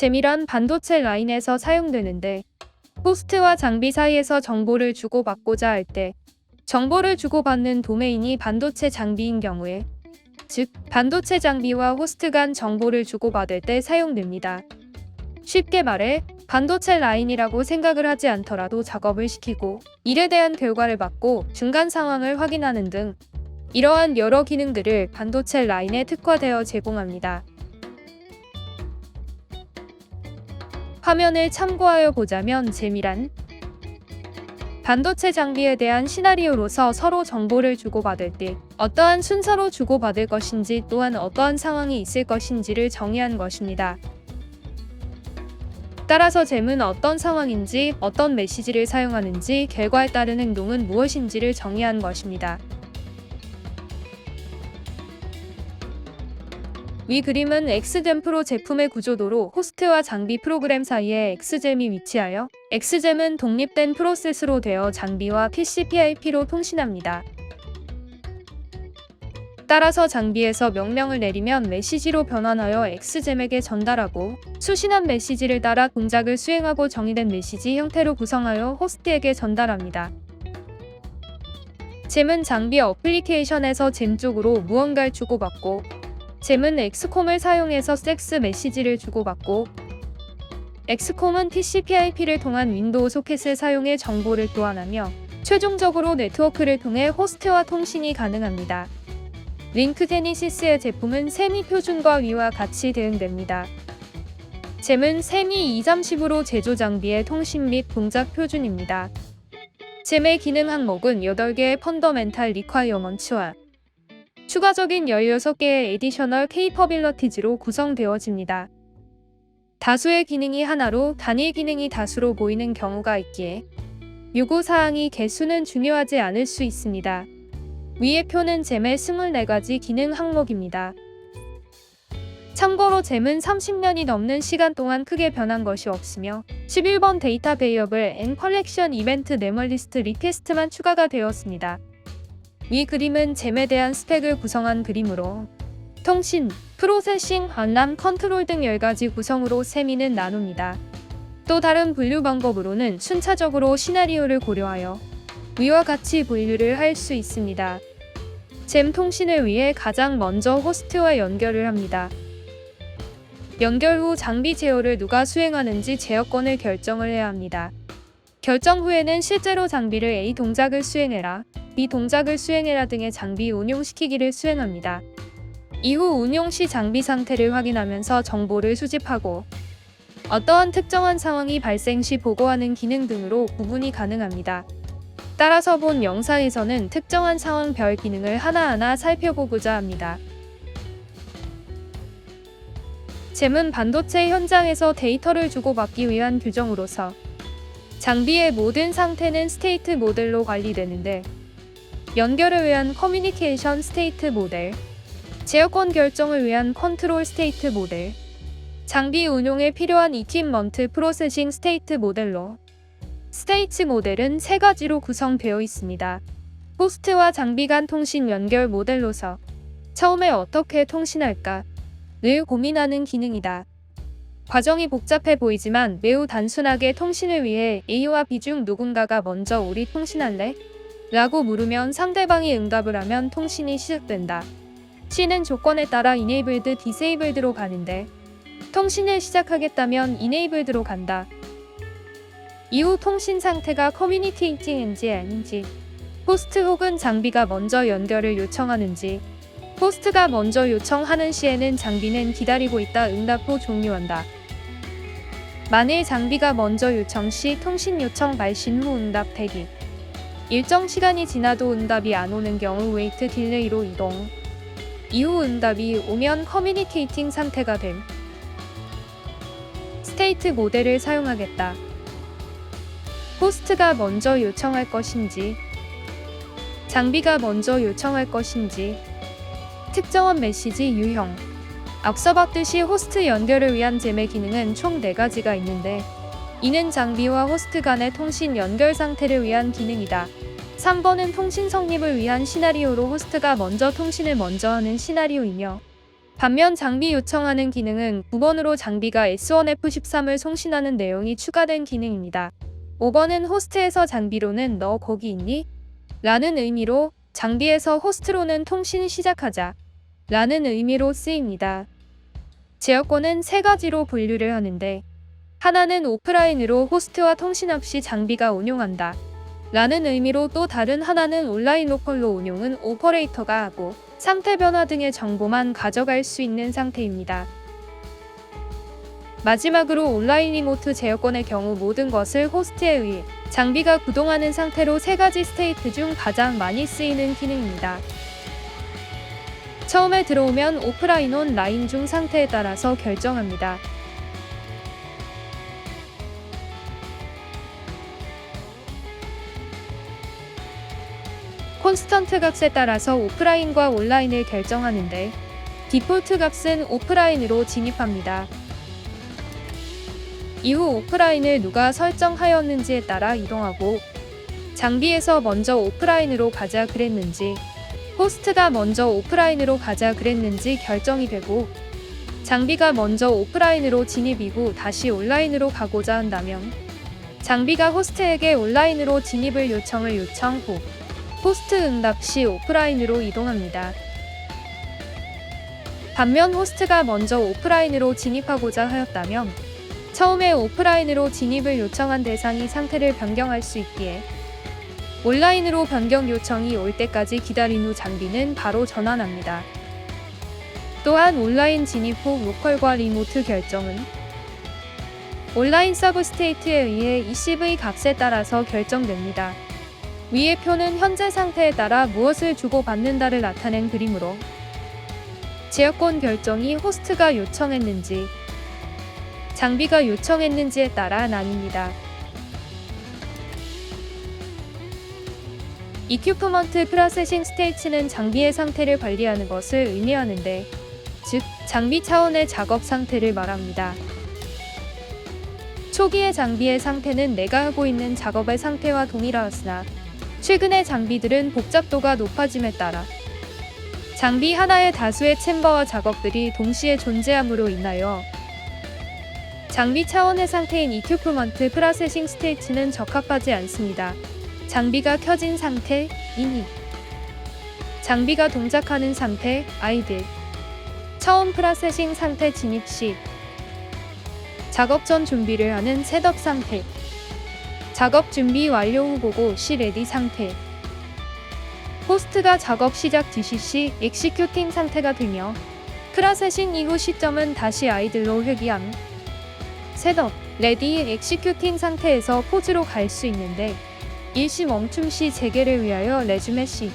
잼이란 반도체 라인에서 사용되는데 호스트와 장비 사이에서 정보를 주고받고자 할 때 정보를 주고받는 도메인이 반도체 장비인 경우에, 즉 반도체 장비와 호스트 간 정보를 주고받을 때 사용됩니다. 쉽게 말해 반도체 라인이라고 생각을 하지 않더라도 작업을 시키고 일에 대한 결과를 받고 중간 상황을 확인하는 등 이러한 여러 기능들을 반도체 라인에 특화되어 제공합니다. 화면을 참고하여 보자면 잼이란 반도체 장비에 대한 시나리오로서 서로 정보를 주고받을 때 어떠한 순서로 주고받을 것인지 또한 어떠한 상황이 있을 것인지를 정의한 것입니다. 따라서 잼은 어떤 상황인지, 어떤 메시지를 사용하는지, 결과에 따른 행동은 무엇인지를 정의한 것입니다. 위 그림은 X잼 프로 제품의 구조도로 호스트와 장비 프로그램 사이에 X잼이 위치하여 X잼은 독립된 프로세스로 되어 장비와 TCP/IP로 통신합니다. 따라서 장비에서 명령을 내리면 메시지로 변환하여 X잼에게 전달하고 수신한 메시지를 따라 동작을 수행하고 정의된 메시지 형태로 구성하여 호스트에게 전달합니다. 잼은 장비 어플리케이션에서 잼 쪽으로 무언가를 주고받고 잼은 엑스콤을 사용해서 섹스 메시지를 주고받고 엑스콤은 TCP/IP를 통한 윈도우 소켓을 사용해 정보를 교환하며 최종적으로 네트워크를 통해 호스트와 통신이 가능합니다. 링크 제니시스의 제품은 세미 표준과 위와 같이 대응됩니다. 잼은 세미 230으로 제조 장비의 통신 및 동작 표준입니다. 잼의 기능 항목은 8개의 펀더멘탈 리콰이어먼츠와 추가적인 16개의 에디셔널 케이퍼빌러티즈로 구성되어집니다. 다수의 기능이 하나로 단일 기능이 다수로 보이는 경우가 있기에 요구사항이 개수는 중요하지 않을 수 있습니다. 위의 표는 잼의 24가지 기능 항목입니다. 참고로 잼은 30년이 넘는 시간 동안 크게 변한 것이 없으며 11번 데이터 베이어블 앤 컬렉션 이벤트 네멀리스트 리퀘스트만 추가가 되었습니다. 위 그림은 잼에 대한 스펙을 구성한 그림으로 통신, 프로세싱, 알람, 컨트롤 등 10가지 구성으로 세미는 나눕니다. 또 다른 분류 방법으로는 순차적으로 시나리오를 고려하여 위와 같이 분류를 할 수 있습니다. 잼 통신을 위해 가장 먼저 호스트와 연결을 합니다. 연결 후 장비 제어를 누가 수행하는지 제어권을 결정을 해야 합니다. 결정 후에는 실제로 장비를 A 동작을 수행해라, B 동작을 수행해라 등의 장비 운용시키기를 수행합니다. 이후 운용 시 장비 상태를 확인하면서 정보를 수집하고 어떠한 특정한 상황이 발생 시 보고하는 기능 등으로 구분이 가능합니다. 따라서 본 영상에서는 특정한 상황별 기능을 하나하나 살펴보고자 합니다. 잼은 반도체 현장에서 데이터를 주고받기 위한 규정으로서 장비의 모든 상태는 스테이트 모델로 관리되는데 연결을 위한 커뮤니케이션 스테이트 모델, 제어권 결정을 위한 컨트롤 스테이트 모델, 장비 운용에 필요한 이퀴먼트 프로세싱 스테이트 모델로 스테이트 모델은 3가지로 구성되어 있습니다. 호스트와 장비 간 통신 연결 모델로서 처음에 어떻게 통신할까 늘 고민하는 기능이다. 과정이 복잡해 보이지만 매우 단순하게 통신을 위해 A와 B 중 누군가가 먼저 우리 통신할래? 라고 물으면 상대방이 응답을 하면 통신이 시작된다. C는 조건에 따라 enabled, disabled로 가는데 통신을 시작하겠다면 enabled로 간다. 이후 통신 상태가 communicating인지 아닌지, 호스트 혹은 장비가 먼저 연결을 요청하는지, 호스트가 먼저 요청하는 시에는 장비는 기다리고 있다 응답 후 종료한다. 만일 장비가 먼저 요청 시 통신 요청 발신 후 응답 대기. 일정 시간이 지나도 응답이 안 오는 경우 웨이트 딜레이로 이동. 이후 응답이 오면 커뮤니케이팅 상태가 됨. 스테이트 모델을 사용하겠다. 호스트가 먼저 요청할 것인지, 장비가 먼저 요청할 것인지, 특정한 메시지 유형. 앞서 봤듯이 호스트 연결을 위한 잼의 기능은 총 4가지가 있는데 이는 장비와 호스트 간의 통신 연결 상태를 위한 기능이다. 3번은 통신 성립을 위한 시나리오로 호스트가 먼저 통신을 먼저 하는 시나리오이며 반면 장비 요청하는 기능은 9번으로 장비가 S1F13을 송신하는 내용이 추가된 기능입니다. 5번은 호스트에서 장비로는 너 거기 있니? 라는 의미로, 장비에서 호스트로는 통신 시작하자 라는 의미로 쓰입니다. 제어권은 세 가지로 분류를 하는데, 하나는 오프라인으로 호스트와 통신 없이 장비가 운용한다 라는 의미로, 또 다른 하나는 온라인 로컬로 운용은 오퍼레이터가 하고 상태 변화 등의 정보만 가져갈 수 있는 상태입니다. 마지막으로 온라인 리모트 제어권의 경우 모든 것을 호스트에 의해 장비가 구동하는 상태로 세 가지 스테이트 중 가장 많이 쓰이는 기능입니다. 처음에 들어오면 오프라인 온 라인 중 상태에 따라서 결정합니다. 콘스턴트 값에 따라서 오프라인과 온라인을 결정하는데, 디폴트 값은 오프라인으로 진입합니다. 이후 오프라인을 누가 설정하였는지에 따라 이동하고, 장비에서 먼저 오프라인으로 가자 그랬는지, 호스트가 먼저 오프라인으로 가자 그랬는지 결정이 되고, 장비가 먼저 오프라인으로 진입 이후 다시 온라인으로 가고자 한다면, 장비가 호스트에게 온라인으로 진입을 요청 후 호스트 응답 시 오프라인으로 이동합니다. 반면 호스트가 먼저 오프라인으로 진입하고자 하였다면, 처음에 오프라인으로 진입을 요청한 대상이 상태를 변경할 수 있기에 온라인으로 변경 요청이 올 때까지 기다린 후 장비는 바로 전환합니다. 또한 온라인 진입 후 로컬과 리모트 결정은 온라인 서브 스테이트에 의해 ECV 값에 따라서 결정됩니다. 위의 표는 현재 상태에 따라 무엇을 주고받는다를 나타낸 그림으로, 제어권 결정이 호스트가 요청했는지, 장비가 요청했는지에 따라 나뉩니다. 이큐프먼트 프로세싱 스테이츠는 장비의 상태를 관리하는 것을 의미하는데, 즉, 장비 차원의 작업 상태를 말합니다. 초기의 장비의 상태는 내가 하고 있는 작업의 상태와 동일하였으나, 최근의 장비들은 복잡도가 높아짐에 따라 장비 하나의 다수의 챔버와 작업들이 동시에 존재함으로 인하여 장비 차원의 상태인 이큐프먼트 프로세싱 스테이츠는 적합하지 않습니다. 장비가 켜진 상태, 이니, 장비가 동작하는 상태, 아이들, 처음 프로세싱 상태 진입 시, 작업 전 준비를 하는 셋업 상태, 작업 준비 완료 후 보고 시 레디 상태, 호스트가 작업 시작 지시 시 엑시큐팅 상태가 되며, 프로세싱 이후 시점은 다시 아이들로 회귀함. 셋업, 레디, 엑시큐팅 상태에서 포즈로 갈 수 있는데, 일시 멈춤 시 재개를 위하여 레주메 시,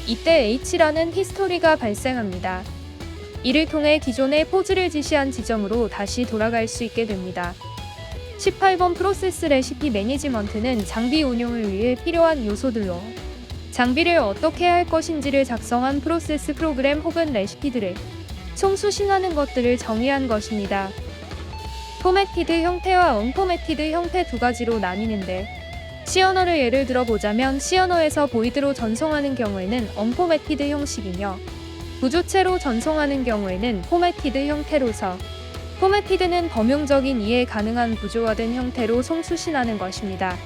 이때 H라는 히스토리가 발생합니다. 이를 통해 기존의 포즈를 지시한 지점으로 다시 돌아갈 수 있게 됩니다. 18번 프로세스 레시피 매니지먼트는 장비 운용을 위해 필요한 요소들로 장비를 어떻게 할 것인지를 작성한 프로세스 프로그램 혹은 레시피들을 총수신하는 것들을 정의한 것입니다. 포매티드 형태와 언포매티드 형태 두 가지로 나뉘는데, 시어너를 예를 들어보자면 시어너에서 보이드로 전송하는 경우에는 언포매티드 형식이며, 구조체로 전송하는 경우에는 포매티드 형태로서, 포매티드는 범용적인 이해 가능한 구조화된 형태로 송수신하는 것입니다.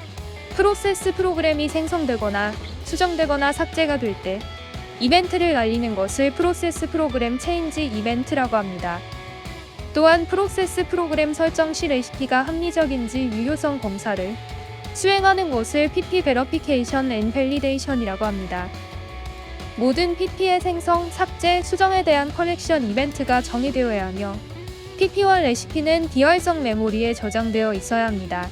프로세스 프로그램이 생성되거나 수정되거나 삭제가 될 때 이벤트를 날리는 것을 프로세스 프로그램 체인지 이벤트라고 합니다. 또한 프로세스 프로그램 설정 시 레시피가 합리적인지 유효성 검사를 수행하는 것을 PP 베러피케이션 앤 밸리데이션이라고 합니다. 모든 PP의 생성, 삭제, 수정에 대한 커넥션 이벤트가 정의되어야 하며, PP와 레시피는 비활성 메모리에 저장되어 있어야 합니다.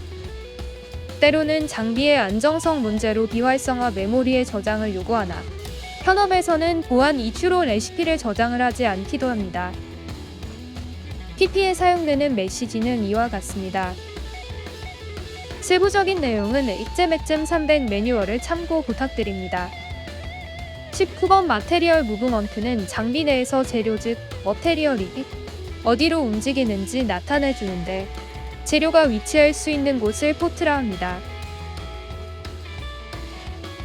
때로는 장비의 안정성 문제로 비활성화 메모리의 저장을 요구하나, 현업에서는 보안 이슈로 레시피를 저장을 하지 않기도 합니다. PP에 사용되는 메시지는 이와 같습니다. 세부적인 내용은 엑잼 300 매뉴얼을 참고 부탁드립니다. 19번 마테리얼 무브먼트는 장비 내에서 재료 즉 머테리얼이 어디로 움직이는지 나타내주는데, 재료가 위치할 수 있는 곳을 포트라 합니다.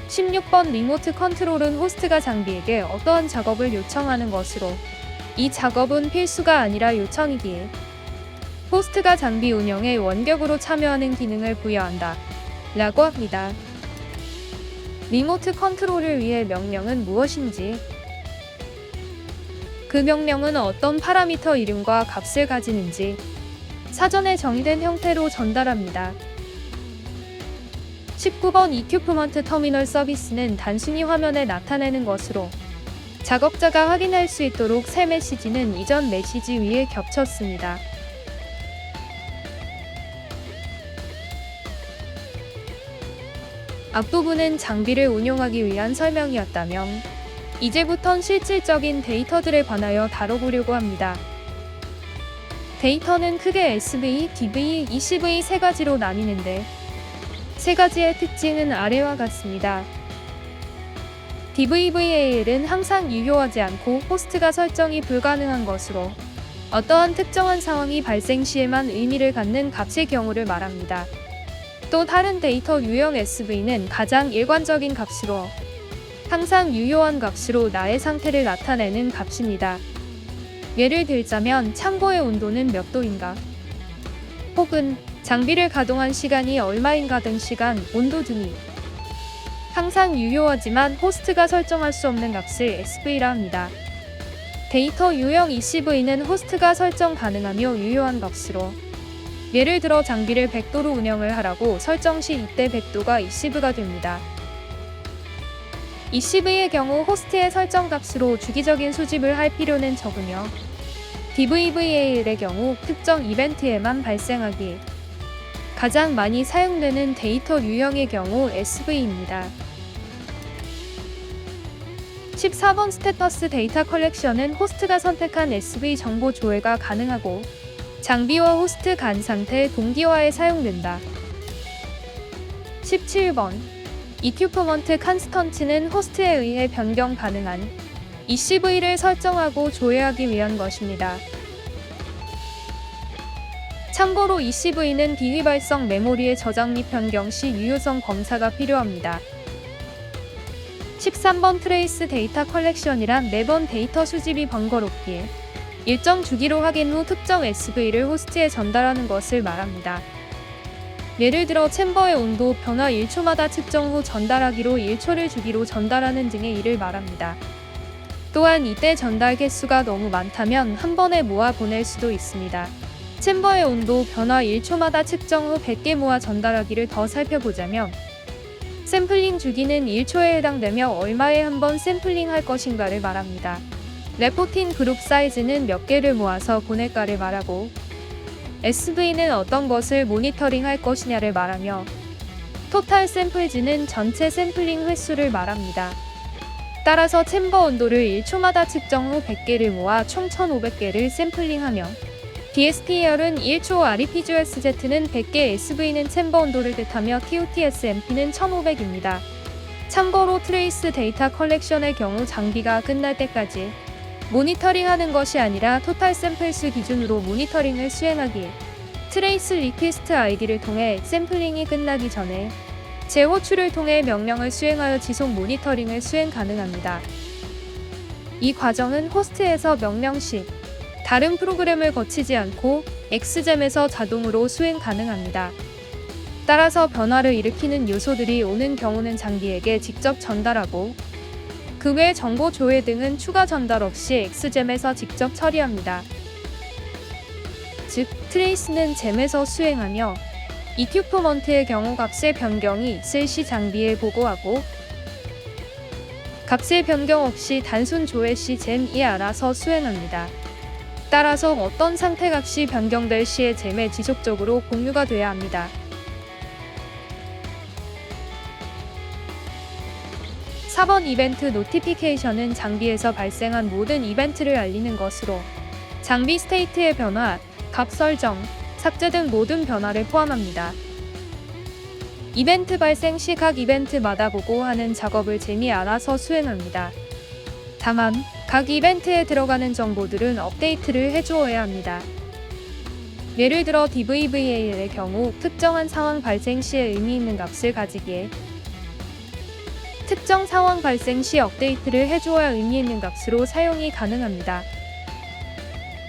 16번 리모트 컨트롤은 호스트가 장비에게 어떠한 작업을 요청하는 것으로, 이 작업은 필수가 아니라 요청이기에 호스트가 장비 운영에 원격으로 참여하는 기능을 부여한다 라고 합니다. 리모트 컨트롤을 위해 명령은 무엇인지, 그 명령은 어떤 파라미터 이름과 값을 가지는지 사전에 정의된 형태로 전달합니다. 19번 이큐프먼트 터미널 서비스는 단순히 화면에 나타내는 것으로 작업자가 확인할 수 있도록 새 메시지는 이전 메시지 위에 겹쳤습니다. 앞부분은 장비를 운용하기 위한 설명이었다면 이제부턴 실질적인 데이터들에 관하여 다뤄보려고 합니다. 데이터는 크게 SV, DV, ECV 세 가지로 나뉘는데 세 가지의 특징은 아래와 같습니다. DVVAL은 항상 유효하지 않고 호스트가 설정이 불가능한 것으로 어떠한 특정한 상황이 발생 시에만 의미를 갖는 값의 경우를 말합니다. 또 다른 데이터 유형 SV는 가장 일관적인 값으로 항상 유효한 값으로 나의 상태를 나타내는 값입니다. 예를 들자면 창고의 온도는 몇 도인가, 혹은 장비를 가동한 시간이 얼마인가 등 시간, 온도 등이 항상 유효하지만 호스트가 설정할 수 없는 값을 SV라 합니다. 데이터 유형 ECV는 호스트가 설정 가능하며 유효한 값으로 예를 들어 장비를 100도로 운영을 하라고 설정 시 이때 100도가 ECV가 됩니다. ECV의 경우 호스트의 설정 값으로 주기적인 수집을 할 필요는 적으며 DVVAL의 경우 특정 이벤트에만 발생하기 가장 많이 사용되는 데이터 유형의 경우 SV입니다. 14번 스테터스 데이터 컬렉션은 호스트가 선택한 SV 정보 조회가 가능하고 장비와 호스트 간 상태 동기화에 사용된다. 17번 이큐프먼트 컨스턴트는 호스트에 의해 변경 가능한 ECV를 설정하고 조회하기 위한 것입니다. 참고로 ECV는 비휘발성 메모리의 저장 및 변경 시 유효성 검사가 필요합니다. 13번 트레이스 데이터 컬렉션이란 매번 데이터 수집이 번거롭기에 일정 주기로 확인 후 특정 SV를 호스트에 전달하는 것을 말합니다. 예를 들어 챔버의 온도 변화 1초마다 측정 후 전달하기로 1초를 주기로 전달하는 등의 일을 말합니다. 또한 이때 전달 개수가 너무 많다면 한 번에 모아 보낼 수도 있습니다. 챔버의 온도 변화 1초마다 측정 후 100개 모아 전달하기를 더 살펴보자면 샘플링 주기는 1초에 해당되며 얼마에 한 번 샘플링 할 것인가를 말합니다. 레포팅 그룹 사이즈는 몇 개를 모아서 보낼까를 말하고 SV는 어떤 것을 모니터링 할 것이냐를 말하며 토탈 샘플즈는 전체 샘플링 횟수를 말합니다. 따라서 챔버 온도를 1초마다 측정 후 100개를 모아 총 1500개를 샘플링하며 DSPL은 1초 REPGSZ는 100개 SV는 챔버 온도를 뜻하며 TOTSMP는 1500입니다. 참고로 트레이스 데이터 컬렉션의 경우 장비가 끝날 때까지 모니터링하는 것이 아니라 토탈 샘플수 기준으로 모니터링을 수행하기에 트레이스 리퀘스트 아이디를 통해 샘플링이 끝나기 전에 재호출을 통해 명령을 수행하여 지속 모니터링을 수행 가능합니다. 이 과정은 호스트에서 명령 시 다른 프로그램을 거치지 않고 엑스잼에서 자동으로 수행 가능합니다. 따라서 변화를 일으키는 요소들이 오는 경우는 장비에게 직접 전달하고 그 외 정보 조회 등은 추가 전달 없이 엑스잼에서 직접 처리합니다. 즉, 트레이스는 잼에서 수행하며 이큐프먼트의 경우 값의 변경이 있을 시 장비에 보고하고 값의 변경 없이 단순 조회 시 잼이 알아서 수행합니다. 따라서 어떤 상태 값이 변경될 시에 잼에 지속적으로 공유가 돼야 합니다. 4번 이벤트 노티피케이션은 장비에서 발생한 모든 이벤트를 알리는 것으로 장비 스테이트의 변화, 값 설정, 삭제 등 모든 변화를 포함합니다. 이벤트 발생 시 각 이벤트마다 보고하는 작업을 잼이 알아서 수행합니다. 다만 각 이벤트에 들어가는 정보들은 업데이트를 해주어야 합니다. 예를 들어 DVVAL의 경우 특정한 상황 발생 시에 의미 있는 값을 가지기에 특정 상황 발생 시 업데이트를 해주어야 의미 있는 값으로 사용이 가능합니다.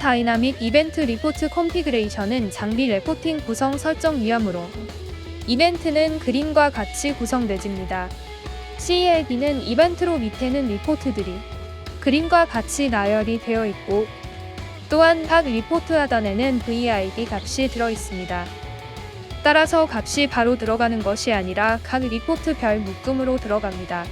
다이나믹 이벤트 리포트 컨피그레이션은 장비 레포팅 구성 설정 위함으로 이벤트는 그림과 같이 구성되집니다. CELD는 이벤트로 밑에는 리포트들이 그림과 같이 나열이 되어 있고 또한 각 리포트 하단에는 VID 값이 들어 있습니다. 따라서 값이 바로 들어가는 것이 아니라 각 리포트별 묶음으로 들어갑니다.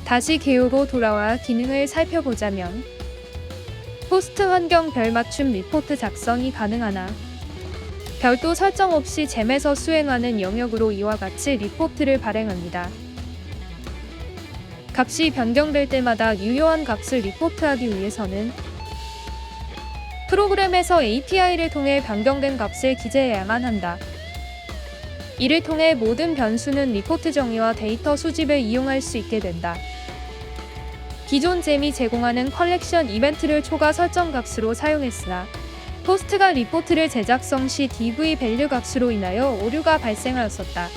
다시 개요로 돌아와 기능을 살펴보자면 호스트 환경 별 맞춤 리포트 작성이 가능하나 별도 설정 없이 잼에서 수행하는 영역으로 이와 같이 리포트를 발행합니다. 값이 변경될 때마다 유효한 값을 리포트하기 위해서는 프로그램에서 API를 통해 변경된 값을 기재해야만 한다. 이를 통해 모든 변수는 리포트 정의와 데이터 수집을 이용할 수 있게 된다. 기존 잼이 제공하는 컬렉션 이벤트를 초과 설정 값으로 사용했으나 호스트가 리포트를 제작성 시 DV 밸류 값으로 인하여 오류가 발생하였었다.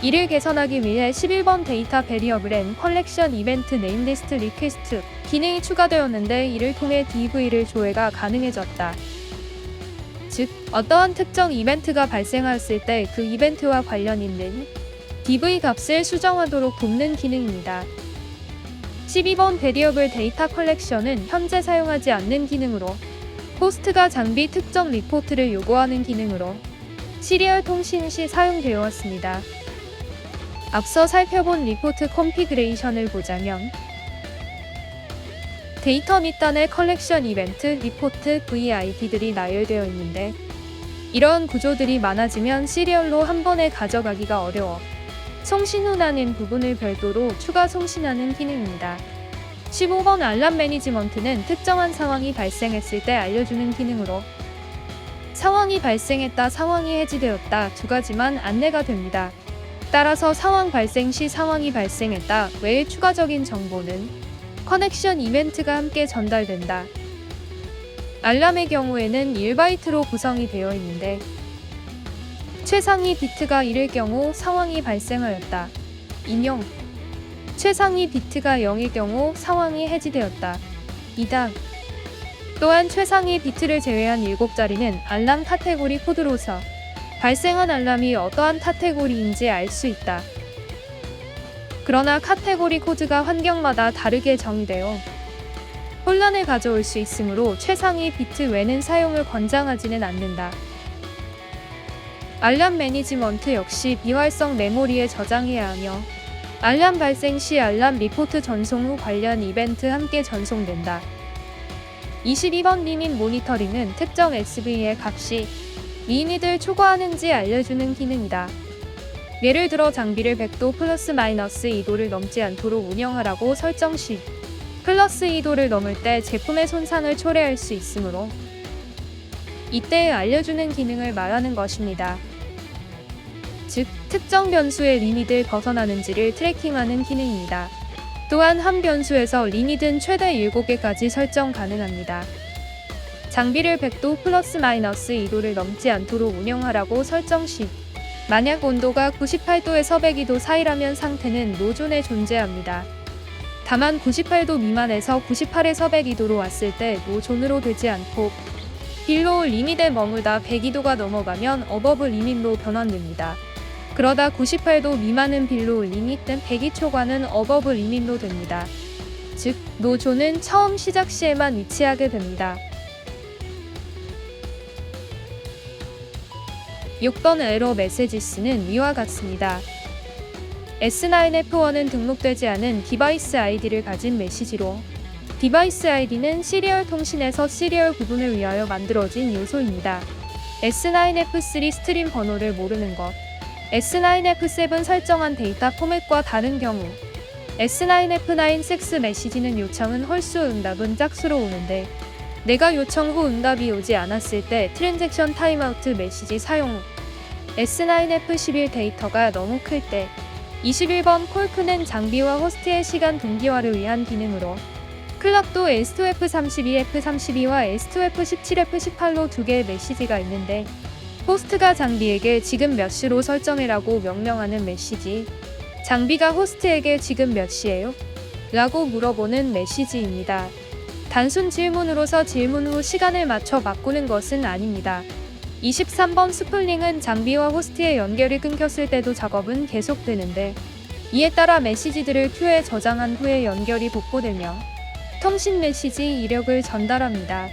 이를 개선하기 위해 11번 데이터 베리어블엔 컬렉션 이벤트 네임리스트 리퀘스트 기능이 추가되었는데 이를 통해 DV를 조회가 가능해졌다. 즉, 어떠한 특정 이벤트가 발생하였을 때 그 이벤트와 관련 있는 DV 값을 수정하도록 돕는 기능입니다. 12번 베리어블 데이터 컬렉션은 현재 사용하지 않는 기능으로 호스트가 장비 특정 리포트를 요구하는 기능으로 시리얼 통신 시 사용되어 왔습니다. 앞서 살펴본 리포트 컨피그레이션을 보자면 데이터 밑단에 컬렉션 이벤트, 리포트, VID들이 나열되어 있는데 이러한 구조들이 많아지면 시리얼로 한 번에 가져가기가 어려워 송신 후 나는 부분을 별도로 추가 송신하는 기능입니다. 15번 알람 매니지먼트는 특정한 상황이 발생했을 때 알려주는 기능으로 상황이 발생했다, 상황이 해지되었다 두 가지만 안내가 됩니다. 따라서 상황 발생 시 상황이 발생했다 외의 추가적인 정보는 커넥션 이벤트가 함께 전달된다. 알람의 경우에는 1바이트로 구성이 되어 있는데 최상위 비트가 1일 경우 상황이 발생하였다. 인용 최상위 비트가 0일 경우 상황이 해지되었다. 이다. 또한 최상위 비트를 제외한 7자리는 알람 카테고리 코드로서 발생한 알람이 어떠한 카테고리인지 알 수 있다. 그러나 카테고리 코드가 환경마다 다르게 정의되어 혼란을 가져올 수 있으므로 최상위 비트 외는 사용을 권장하지는 않는다. 알람 매니지먼트 역시 비활성 메모리에 저장해야 하며 알람 발생 시 알람 리포트 전송 후 관련 이벤트 함께 전송된다. 22번 리밋 모니터링은 특정 SV의 값이 리밋을 초과하는지 알려주는 기능이다. 예를 들어 장비를 100도 플러스 마이너스 2도를 넘지 않도록 운영하라고 설정 시 플러스 2도를 넘을 때 제품의 손상을 초래할 수 있으므로 이때 알려주는 기능을 말하는 것입니다. 즉, 특정 변수의 리밋을 벗어나는지를 트래킹하는 기능입니다. 또한 한 변수에서 리밋은 최대 7개까지 설정 가능합니다. 장비를 100도 플러스 마이너스 2도를 넘지 않도록 운영하라고 설정 시 만약 온도가 98도에서 102도 사이라면 상태는 노존에 존재합니다. 다만 98도 미만에서 98에서 102도로 왔을 때 노존으로 되지 않고 빌로우 리밋에 머물다 102도가 넘어가면 어버브 리밋로 변환됩니다. 그러다 98도 미만은 빌로우 리밋 등 102 초과는 어버브 리밋로 됩니다. 즉, 노존은 처음 시작 시에만 위치하게 됩니다. 6번 에러 메시지스는 위와 같습니다. S9F1은 등록되지 않은 디바이스 아이디를 가진 메시지로 디바이스 아이디는 시리얼 통신에서 시리얼 구분을 위하여 만들어진 요소입니다. S9F3 스트림 번호를 모르는 것 S9F7 설정한 데이터 포맷과 다른 경우 S9F9 섹스 메시지는 요청은 홀수 응답은 짝수로 오는데 내가 요청 후 응답이 오지 않았을 때 트랜잭션 타임아웃 메시지 사용 후 S9F11 데이터가 너무 클 때 21번 콜크는 장비와 호스트의 시간 동기화를 위한 기능으로 클럭도 S2F32, F32와 S2F17, F18로 두 개의 메시지가 있는데 호스트가 장비에게 지금 몇 시로 설정해라고 명령하는 메시지 장비가 호스트에게 지금 몇 시예요? 라고 물어보는 메시지입니다. 단순 질문으로서 질문 후 시간을 맞춰 바꾸는 것은 아닙니다. 23번 스플링은 장비와 호스트의 연결이 끊겼을 때도 작업은 계속되는데, 이에 따라 메시지들을 큐에 저장한 후에 연결이 복구되며 통신 메시지 이력을 전달합니다.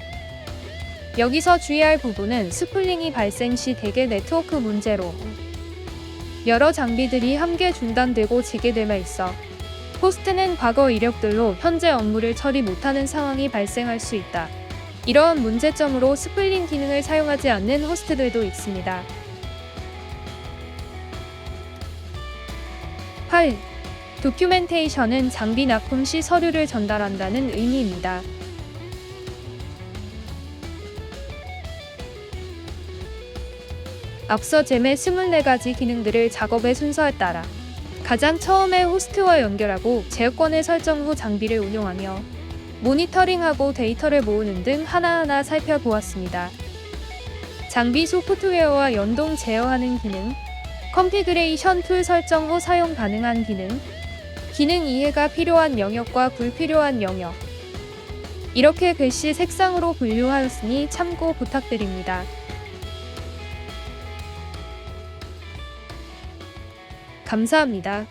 여기서 주의할 부분은 스플링이 발생 시 대개 네트워크 문제로 여러 장비들이 함께 중단되고 재개됨에 있어 호스트는 과거 이력들로 현재 업무를 처리 못하는 상황이 발생할 수 있다. 이러한 문제점으로 스플링 기능을 사용하지 않는 호스트들도 있습니다. 8. 도큐멘테이션은 장비 납품 시 서류를 전달한다는 의미입니다. 앞서 잼의 24가지 기능들을 작업의 순서에 따라 가장 처음에 호스트와 연결하고 제어권을 설정 후 장비를 운용하며 모니터링하고 데이터를 모으는 등 하나하나 살펴보았습니다. 장비 소프트웨어와 연동 제어하는 기능, 컨피그레이션 툴 설정 후 사용 가능한 기능, 기능 이해가 필요한 영역과 불필요한 영역. 이렇게 글씨 색상으로 분류하였으니 참고 부탁드립니다. 감사합니다.